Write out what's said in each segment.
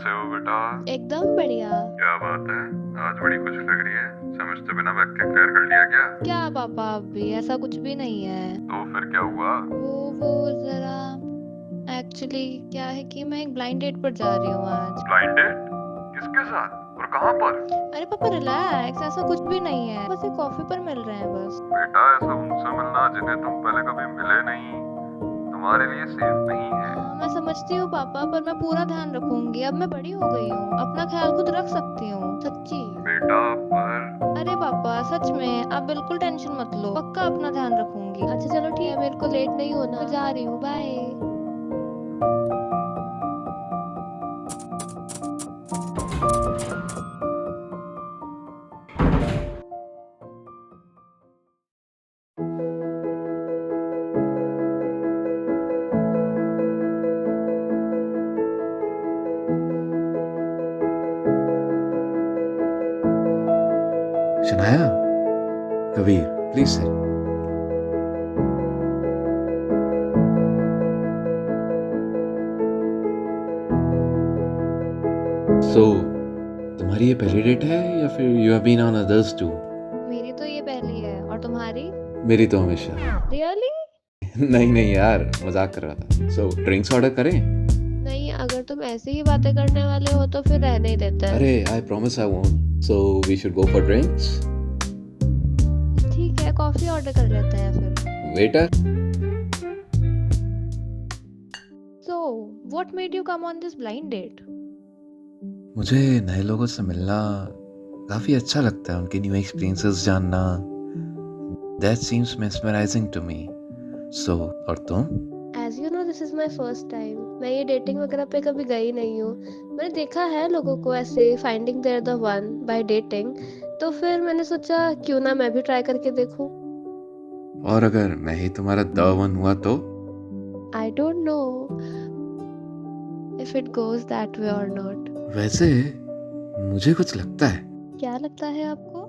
कैसे हो बेटा? एकदम बढ़िया। क्या बात है, आज बड़ी खुश लग रही है। समझते बिना बैग के क्लियर कर लिया क्या? क्या पापा, अभी ऐसा कुछ भी नहीं है। तो फिर क्या हुआ? वो जरा एक्चुअली क्या है कि मैं एक ब्लाइंड डेट पर जा रही हूँ आज। Blind date? किसके साथ और कहाँ पर? अरे पापा रिलैक्स, ऐसा कुछ भी नहीं है, बस एक कॉफी पर मिल रहे हैं बस। बेटा ऐसा उनसे मिलना जिन्हें तुम पहले कभी मिले नहीं, तुम्हारे लिए सेफ नहीं है। हाँ मैं समझती हूँ पापा, पर मैं पूरा ध्यान रखूंगी। अब मैं बड़ी हो गई हूँ, अपना ख्याल खुद रख सकती हूँ, सच्ची। बेटा पर अरे पापा सच में, आप बिल्कुल टेंशन मत लो, पक्का अपना ध्यान रखूंगी। अच्छा चलो ठीक है, मेरे को लेट नहीं होना, मैं जा रही हूँ, bye. Shanaya, Kabir, please sit. So तुम्हारी ये पहली डेट है या फिर you have been on others too? मेरी तो ये पहली है, और तुम्हारी? मेरी तो हमेशा। रियली? नहीं यार, मजाक कर रहा था। सो ड्रिंक्स ऑर्डर करें? नहीं, अगर तुम ऐसे ही बातें करने वाले हो तो फिर रहने ही देते हैं। अरे I promise I won't. So we should go for drinks. ठीक है, कॉफी ऑर्डर कर लेते हैं फिर। Waiter. So what made you come on this blind date? मुझे नए लोगों से मिलना काफी अच्छा लगता है, उनके न्यू एक्सपीरियंसेस जानना। That seems mesmerising to me. So और तुम? As you know, this is my first time. मैं ये डेटिंग वगैरह पे कभी गई नहीं हूँ। मैंने देखा है लोगों को ऐसे finding there the one by dating, तो फिर मैंने सोचा क्यों ना मैं भी ट्राई करके देखूं। और अगर मैं ही तुम्हारा द वन हुआ तो? I don't know if it goes that way और नॉट। वैसे मुझे कुछ लगता है। क्या लगता है आपको?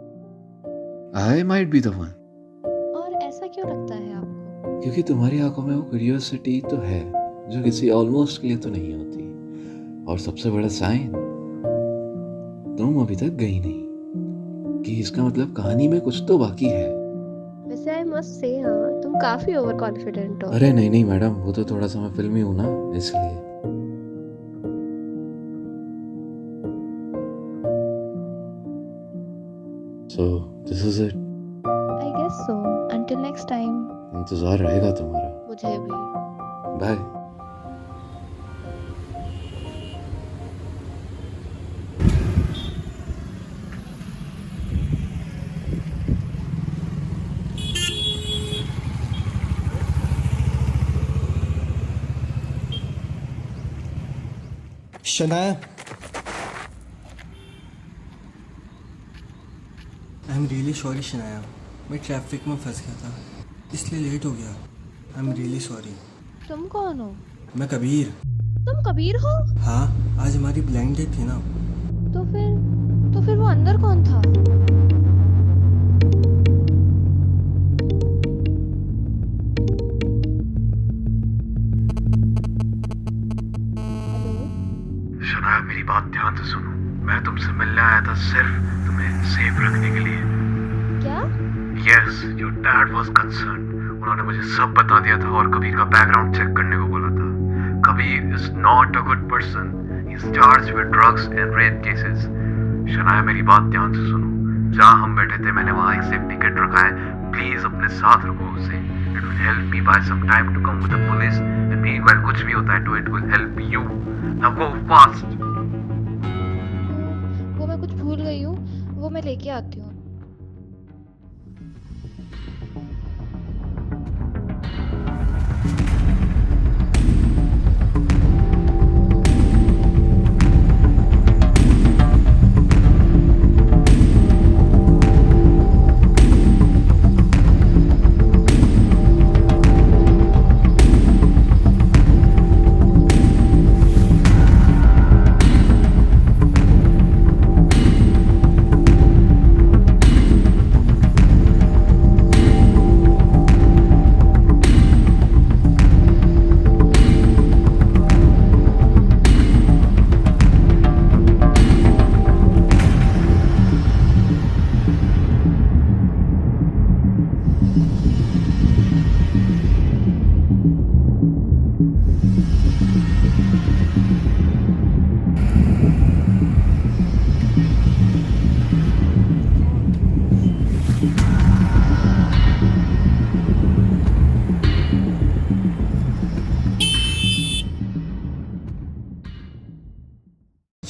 I might be the one. और ऐसा क्यों लगता है आपको? क्योंकि तुम्हारी आंखों में वो क्यूरियोसिटी तो है जो किसी ऑलमोस्ट के लिए तो नहीं होती। और सबसे बड़ा साइन, तुम अभी तक गई नहीं, कि इसका मतलब कहानी में कुछ तो बाकी है। वैसे आई मस्ट से, हाँ तुम काफी ओवर कॉन्फिडेंट हो। अरे नहीं मैडम, वो तो थोड़ा सा मैं फिल्मी हूं ना, इसलिए। So this is it. I guess so. Until next time. इंतजार रहेगा तुम्हारा। मुझे भी। Bye. Shanaya, I am really sorry Shanaya, मैं ट्रैफिक में फंस गया था इसलिए लेट हो गया। आई एम रियली सॉरी। तुम कौन हो? मैं कबीर। तुम कबीर हो? हाँ, आज हमारी ब्लाइंड डेट थी ना। तो फिर वो अंदर कौन था? हेलो? शनाया मेरी बात ध्यान से सुनो। मैं तुमसे मिलने आया था सिर्फ तुम्हें सेफ रखने के लिए। क्या? Yes, your dad was concerned. उन्होंने मुझे सब बता दिया था और कबीर का बैकग्राउंड चेक करने को बोला था। Kabir is not a good person. He is charged with drugs and rape cases. Shanaya मेरी बात ध्यान से सुनो। जहाँ हम बैठे थे मैंने वहाँ एक सेफ्टी किट रखा है। प्लीज अपने साथ रखो उसे। It will help me buy some time to come with the police and meanwhile कुछ भी होता है तो it will help you. Now go fast. वो मैं कुछ भूल गई हूँ, वो मैं लेके आती हूँ।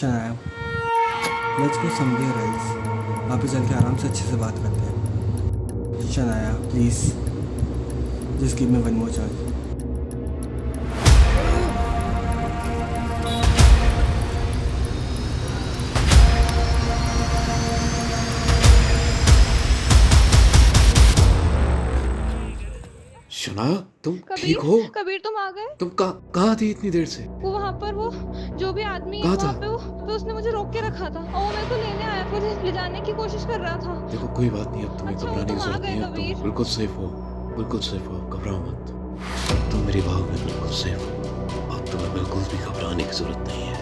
Shanaya, let's go somewhere else. वहाँ पे चल के आराम से अच्छे से बात करते हैं। Shanaya please, just give me one more chance. Shanaya, तुम कबीर, ठीक हो? कबीर तुम आ गए? तुम कहाँ थी इतनी देर से? वो वहाँ पर वो जो भी आदमी है कहाँ वहाँ था? पे वो उसने मुझे रोक के रखा था और वो मेरे को लेने आया, मुझे ले जाने की कोशिश कर रहा था। देखो कोई बात नहीं, अब तुम्हें अच्छा, घबराने की तुम आ जरूरत गए नहीं है। तुम कबीर। बिल्कुल सेफ हो, बिल्कुल सेफ हो, घबराओ मत। तुम मेरी भाव में बिल्कुल सेफ हो, अब तुम्हें बिल्कुल भी घबराने की जरूरत नहीं है।